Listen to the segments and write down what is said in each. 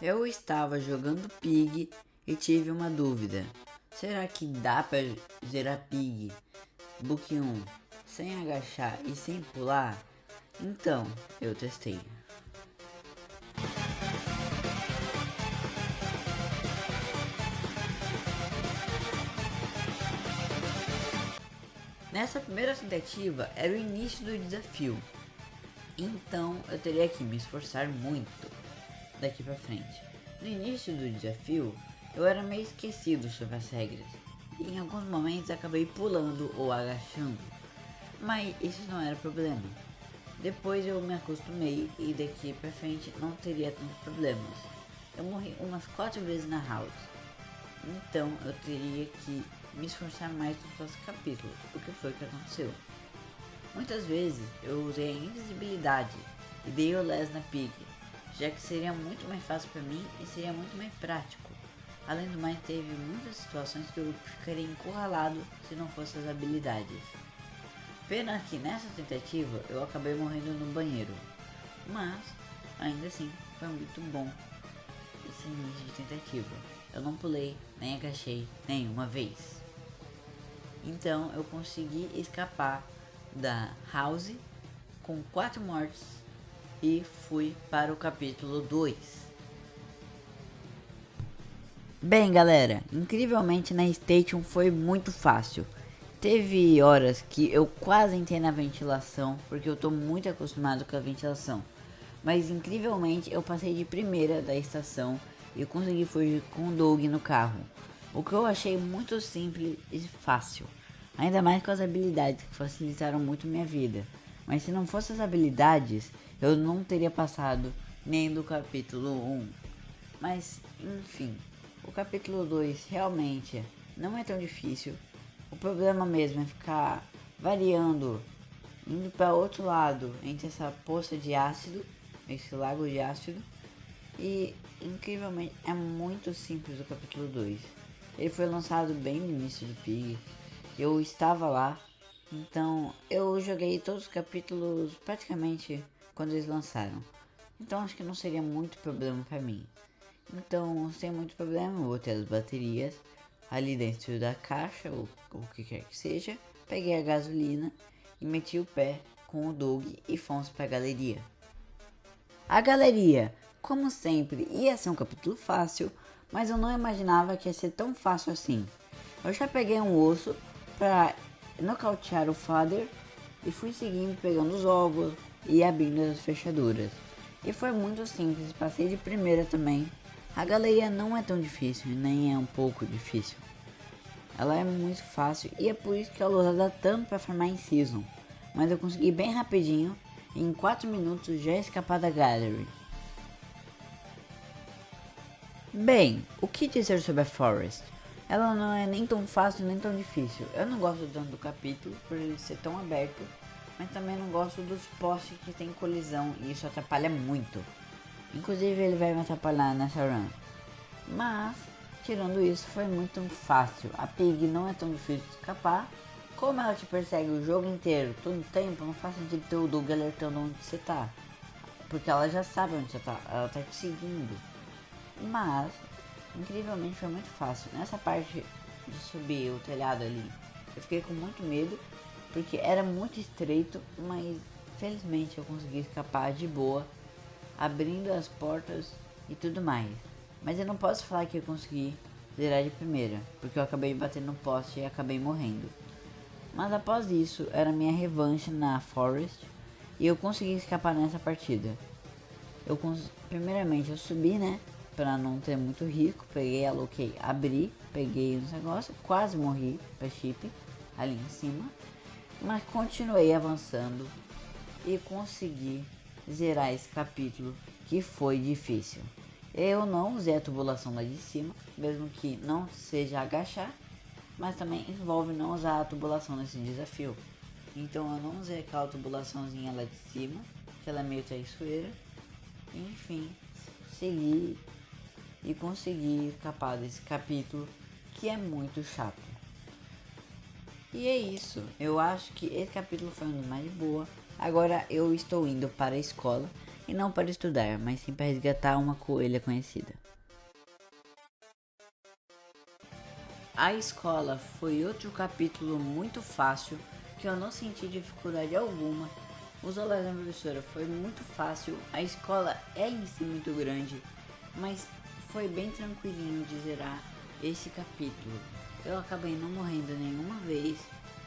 Eu estava jogando Pig e tive uma dúvida. Será que dá pra zerar Pig Book 1 sem agachar e sem pular? Então, eu testei. Nessa primeira tentativa era o início do desafio, então eu teria que me esforçar muito daqui pra frente. No início do desafio, eu era meio esquecido sobre as regras, e em alguns momentos acabei pulando ou agachando, mas isso não era problema. Depois eu me acostumei e daqui pra frente não teria tantos problemas. Eu morri umas 4 vezes na house, então eu teria que me esforçar mais nos próximos capítulos, o que foi que aconteceu. Muitas vezes eu usei a invisibilidade e dei o les na pig, já que seria muito mais fácil para mim e seria muito mais prático. Além do mais, teve muitas situações que eu ficaria encurralado se não fossem as habilidades. Pena que nessa tentativa eu acabei morrendo no banheiro, mas ainda assim foi muito bom esse início de tentativa. Eu não pulei nem agachei nenhuma vez. Então eu consegui escapar da house com 4 mortes e fui para o capítulo 2. Bem galera, incrivelmente na Station foi muito fácil. Teve horas que eu quase entrei na ventilação, porque eu tô muito acostumado com a ventilação. Mas incrivelmente eu passei de primeira da estação e consegui fugir com o Doug no carro. O que eu achei muito simples e fácil. Ainda mais com as habilidades que facilitaram muito minha vida. Mas se não fossem as habilidades, eu não teria passado nem do capítulo 1. Mas, enfim, o capítulo 2 realmente não é tão difícil. O problema mesmo é ficar variando, indo para outro lado, entre essa poça de ácido, esse lago de ácido. E, incrivelmente, é muito simples o capítulo 2. Ele foi lançado bem no início do Pig. Eu estava lá, então eu joguei todos os capítulos praticamente quando eles lançaram. Então acho que não seria muito problema para mim. Então, sem muito problema, eu botei as baterias ali dentro da caixa, ou o que quer que seja. Peguei a gasolina e meti o pé com o Doug e fomos para a galeria. A galeria, como sempre, ia ser um capítulo fácil, mas eu não imaginava que ia ser tão fácil assim. Eu já peguei um osso para nocautear o Father e fui seguindo pegando os ovos e abrindo as fechaduras. E foi muito simples, passei de primeira também. A galeria não é tão difícil, nem é um pouco difícil. Ela é muito fácil e é por isso que ela é usada tanto para farmar em Season. Mas eu consegui bem rapidinho e em 4 minutos já escapar da Gallery. Bem, o que dizer sobre a Forest? Ela não é nem tão fácil nem tão difícil. Eu não gosto tanto do capítulo por ele ser tão aberto, mas também não gosto dos postes que tem colisão e isso atrapalha muito. Inclusive ele vai me atrapalhar nessa run. Mas, tirando isso, foi muito fácil. A Pig não é tão difícil de escapar. Como ela te persegue o jogo inteiro, todo o tempo, não faz sentido ter o Doug alertando onde você tá. Porque ela já sabe onde você tá, ela tá te seguindo. Mas, incrivelmente foi muito fácil. Nessa parte de subir o telhado ali, eu fiquei com muito medo. Porque era muito estreito, mas felizmente eu consegui escapar de boa, abrindo as portas e tudo mais. Mas eu não posso falar que eu consegui zerar de primeira, porque eu acabei batendo no poste e acabei morrendo. Mas após isso, era minha revanche na Forest e eu consegui escapar nessa partida. Primeiramente eu subi, né, pra não ter muito risco, peguei, aloquei, abri, peguei os negócios, quase morri pra chip ali em cima. Mas continuei avançando e consegui zerar esse capítulo que foi difícil. Eu não usei a tubulação lá de cima, mesmo que não seja agachar, mas também envolve não usar a tubulação nesse desafio. Então eu não usei aquela tubulaçãozinha lá de cima, que ela é meio traiçoeira. Enfim, segui e consegui escapar desse capítulo que é muito chato. E é isso, eu acho que esse capítulo foi um dos mais de boa. Agora eu estou indo para a escola e não para estudar, mas sim para resgatar uma coelha conhecida. A escola foi outro capítulo muito fácil, que eu não senti dificuldade alguma. Os aulas da professora foi muito fácil, a escola é em si muito grande, mas foi bem tranquilinho de zerar esse capítulo. Eu acabei não morrendo nenhuma vez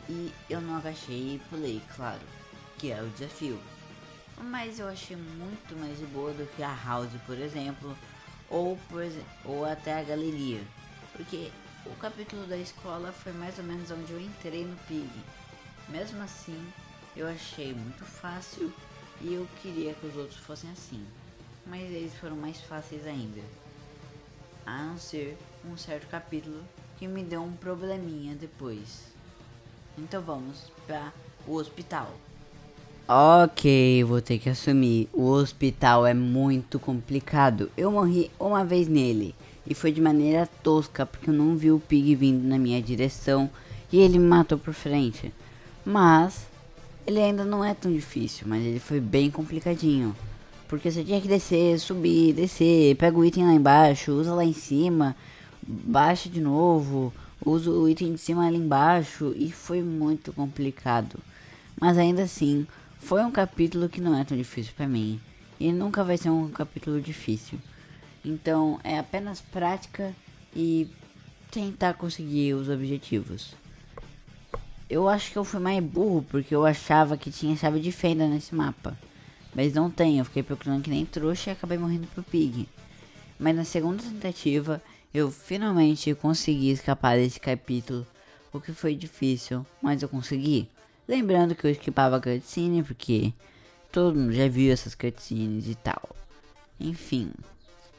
e eu não agachei e pulei, claro, que é o desafio. Mas eu achei muito mais de boa do que a House, por exemplo, ou até a Galeria, porque o capítulo da escola foi mais ou menos onde eu entrei no Pig. Mesmo assim, eu achei muito fácil e eu queria que os outros fossem assim, mas eles foram mais fáceis ainda, a não ser um certo capítulo que me deu um probleminha depois. Então vamos para o hospital. Ok, vou ter que assumir. O hospital é muito complicado. Eu morri uma vez nele e foi de maneira tosca porque eu não vi o Pig vindo na minha direção e ele me matou por frente. Mas ele ainda não é tão difícil, mas ele foi bem complicadinho. Porque você tinha que descer, subir, descer, pega o item lá embaixo, usa lá em cima, baixa de novo, usa o item de cima ali embaixo e foi muito complicado. Mas ainda assim, foi um capítulo que não é tão difícil pra mim. E nunca vai ser um capítulo difícil. Então é apenas prática e tentar conseguir os objetivos. Eu acho que eu fui mais burro porque eu achava que tinha chave de fenda nesse mapa. Mas não tem, eu fiquei procurando que nem trouxa e acabei morrendo pro Pig. Mas na segunda tentativa, eu finalmente consegui escapar desse capítulo, o que foi difícil, mas eu consegui. Lembrando que eu esquipava a cutscene, porque todo mundo já viu essas cutscenes e tal. Enfim,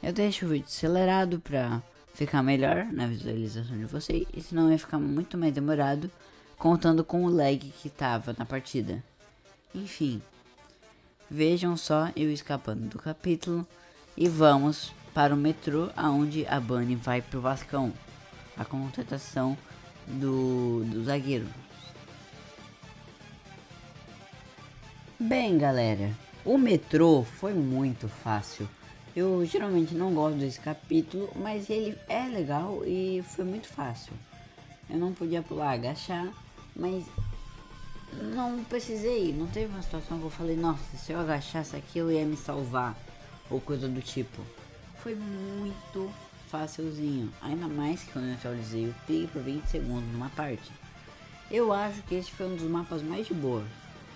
eu deixo o vídeo acelerado pra ficar melhor na visualização de vocês, e senão ia ficar muito mais demorado, contando com o lag que tava na partida. Enfim, vejam só eu escapando do capítulo e vamos para o metrô, aonde a Bunny vai pro Vascão, a contratação do zagueiro. Bem, galera, o metrô foi muito fácil. Eu geralmente não gosto desse capítulo, mas ele é legal e foi muito fácil. Eu não podia pular, agachar, mas não precisei. Não teve uma situação que eu falei, nossa, se eu agachasse aqui eu ia me salvar, ou coisa do tipo. Foi muito facilzinho, ainda mais que eu neutralizei o Pig por 20 segundos numa parte. Eu acho que esse foi um dos mapas mais de boa,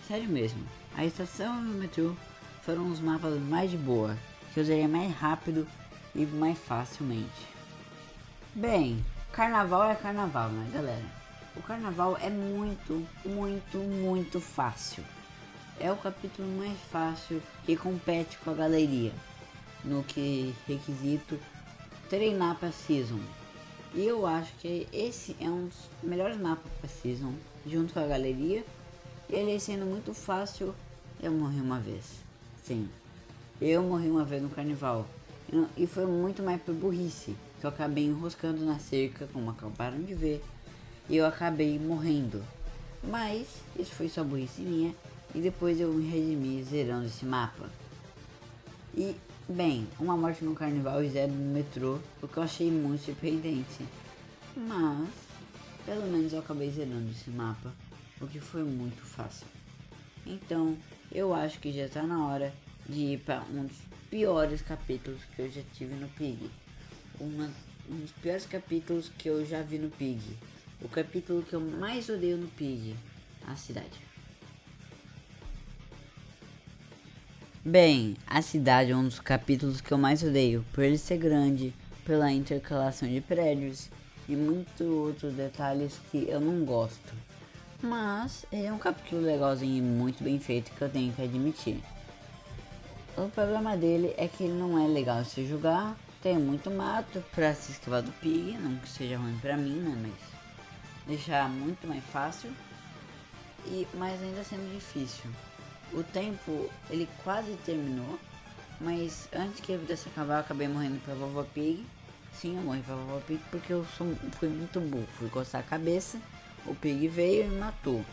sério mesmo. A estação e o metrô foram os mapas mais de boa, que eu usaria mais rápido e mais facilmente. Bem, carnaval é carnaval, né, galera? O carnaval é muito fácil. É o capítulo mais fácil que compete com a galeria no que requisito treinar para season. E eu acho que esse é um dos melhores mapas para season, junto com a galeria. Ele sendo muito fácil, eu morri uma vez. Sim, eu morri uma vez no carnaval. E foi muito mais por burrice, que eu acabei enroscando na cerca, como acabaram de ver, e eu acabei morrendo. Mas isso foi só burrice minha, e depois eu me redimi zerando esse mapa. E, bem, uma morte no carnaval e 0 no metrô, o que eu achei muito surpreendente. Mas, pelo menos eu acabei zerando esse mapa, o que foi muito fácil. Então, eu acho que já tá na hora de ir para um dos piores capítulos que eu já tive no Pig. Um dos piores capítulos que eu já vi no Pig. O capítulo que eu mais odeio no Pig, a cidade. Bem, a cidade é um dos capítulos que eu mais odeio, por ele ser grande, pela intercalação de prédios e muitos outros detalhes que eu não gosto. Mas ele é um capítulo legalzinho e muito bem feito, que eu tenho que admitir. O problema dele é que ele não é legal de se jogar, tem muito mato pra se esquivar do Pig, não que seja ruim pra mim, né, mas deixar muito mais fácil, mas ainda sendo difícil. O tempo, ele quase terminou, mas antes que eu pudesse acabar, eu acabei morrendo pra Vovó Pig. Sim, eu morri pra Vovó Pig porque eu fui muito burro, fui coçar a cabeça, o Pig veio e me matou.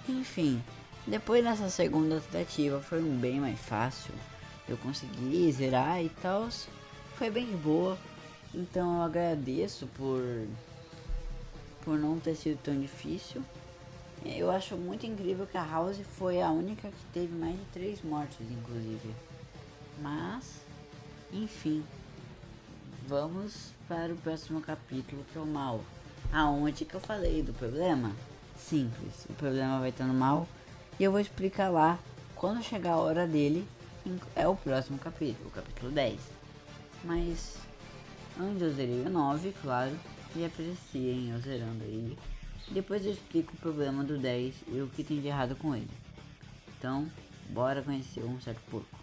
Enfim, depois dessa segunda tentativa foi bem mais fácil. eu consegui zerar e tal. Foi bem de boa. Então eu agradeço por não ter sido tão difícil. Eu acho muito incrível que a House foi a única que teve mais de 3 mortes, inclusive. Mas, enfim, vamos para o próximo capítulo, que é o mal. Aonde que eu falei do problema? Simples, o problema vai estar no mal e eu vou explicar lá quando chegar a hora dele. É o próximo capítulo, o capítulo 10. Mas antes eu zerei o 9, claro, e apreciem eu zerando ele. Depois eu explico o problema do 10 e o que tem de errado com ele. Então, bora conhecer um certo porco.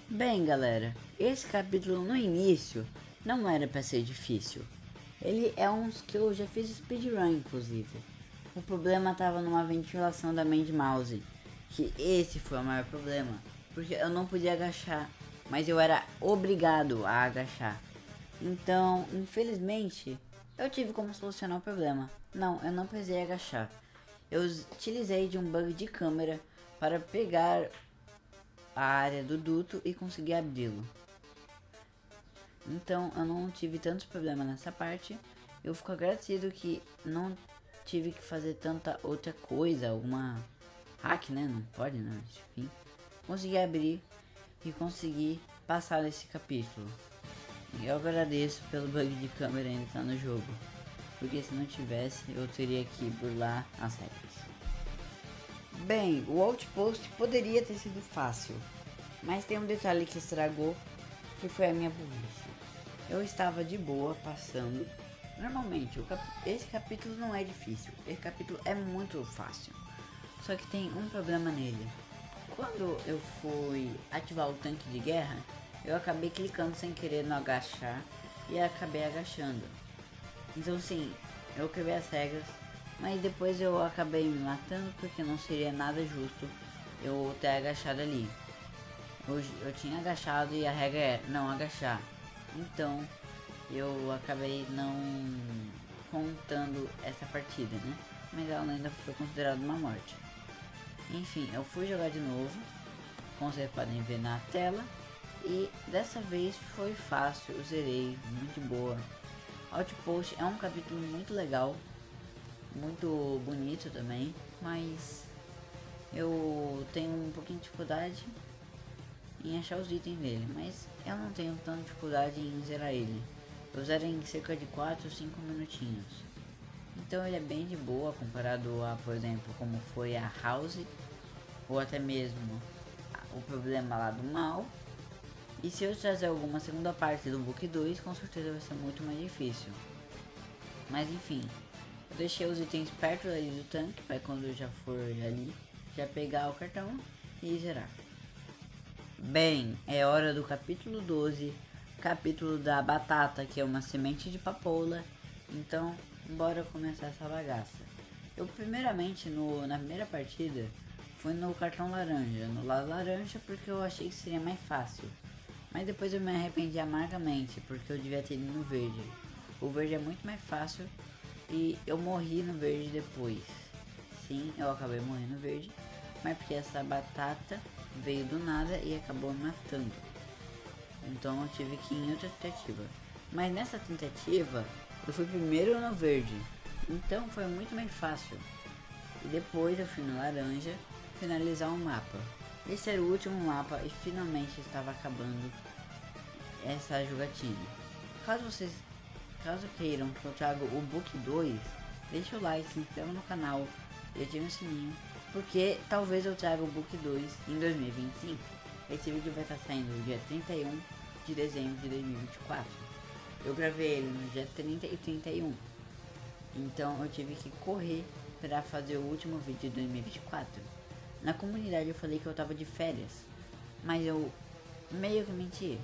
Bem, galera, esse capítulo no início não era pra ser difícil. Ele é uns que eu já fiz speedrun, inclusive. O problema tava numa ventilação da Mad Mouse, que esse foi o maior problema, porque eu não podia agachar, mas eu era obrigado a agachar. Então, infelizmente, eu tive como solucionar o problema. Não, eu não precisei agachar. Eu utilizei de um bug de câmera para pegar a área do duto e conseguir abri-lo. Então, eu não tive tantos problemas nessa parte. Eu fico agradecido que não tive que fazer tanta outra coisa, alguma hack, né? Não pode, né? Enfim, consegui abrir e consegui passar esse capítulo. E eu agradeço pelo bug de câmera ainda estar no jogo, porque se não tivesse eu teria que burlar as regras. Bem, o outpost poderia ter sido fácil, mas tem um detalhe que estragou, que foi a minha burrice. Eu estava de boa passando. Normalmente esse capítulo não é difícil, esse capítulo é muito fácil, só que tem um problema nele. Quando eu fui ativar o tanque de guerra, eu acabei clicando sem querer no agachar e acabei agachando. Então sim, eu quebrei as regras, mas depois eu acabei me matando porque não seria nada justo eu ter agachado ali. Eu tinha agachado e a regra é não agachar. Então eu acabei não contando essa partida, né? Mas ela ainda foi considerada uma morte. Enfim, eu fui jogar de novo, como vocês podem ver na tela. E dessa vez foi fácil, eu zerei, muito boa. Outpost é um capítulo muito legal, muito bonito também, mas eu tenho um pouquinho de dificuldade em achar os itens dele, mas eu não tenho tanta dificuldade em zerar ele. Eu zero em cerca de 4 ou 5 minutinhos. Então ele é bem de boa comparado a, por exemplo, como foi a House, ou até mesmo o problema lá do mal. E se eu trazer alguma segunda parte do Book 2, com certeza vai ser muito mais difícil. Mas enfim, eu deixei os itens perto ali do tanque, para quando eu já for ali, já pegar o cartão e zerar. Bem, é hora do capítulo 12, capítulo da batata, que é uma semente de papoula. Então, bora começar essa bagaça. Eu primeiramente, na primeira partida, fui no cartão laranja, no lado laranja, porque eu achei que seria mais fácil. Mas depois eu me arrependi amargamente, porque eu devia ter ido no verde. O verde é muito mais fácil e eu morri no verde depois. Sim, eu acabei morrendo no verde, mas porque essa batata veio do nada e acabou me matando. Então eu tive que ir em outra tentativa. Mas nessa tentativa, eu fui primeiro no verde, então foi muito mais fácil. E depois eu fui no laranja finalizar o mapa. Esse era o último mapa e finalmente estava acabando essa jogatina. Caso queiram que eu traga o Book 2, deixa o like, se inscreva no canal e ative o sininho, porque talvez eu traga o Book 2 em 2025. Esse vídeo vai estar saindo no dia 31 de dezembro de 2024. Eu gravei ele no dia 30 e 31. Então eu tive que correr para fazer o último vídeo de 2024. Na comunidade eu falei que eu tava de férias, mas eu meio que menti.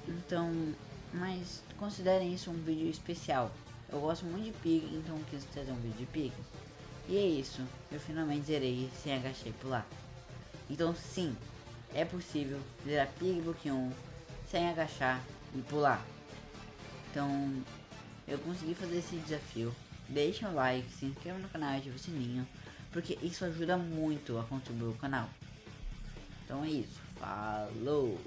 Então, mas considerem isso um vídeo especial. Eu gosto muito de Pig, então eu quis trazer um vídeo de Pig. E é isso, eu finalmente zerei sem agachar e pular. Então sim, é possível zerar Pig Book 1 sem agachar e pular. Então, eu consegui fazer esse desafio. Deixem o like, se inscrevam no canal e ative o sininho, porque isso ajuda muito a contribuir o canal. Então é isso, falou!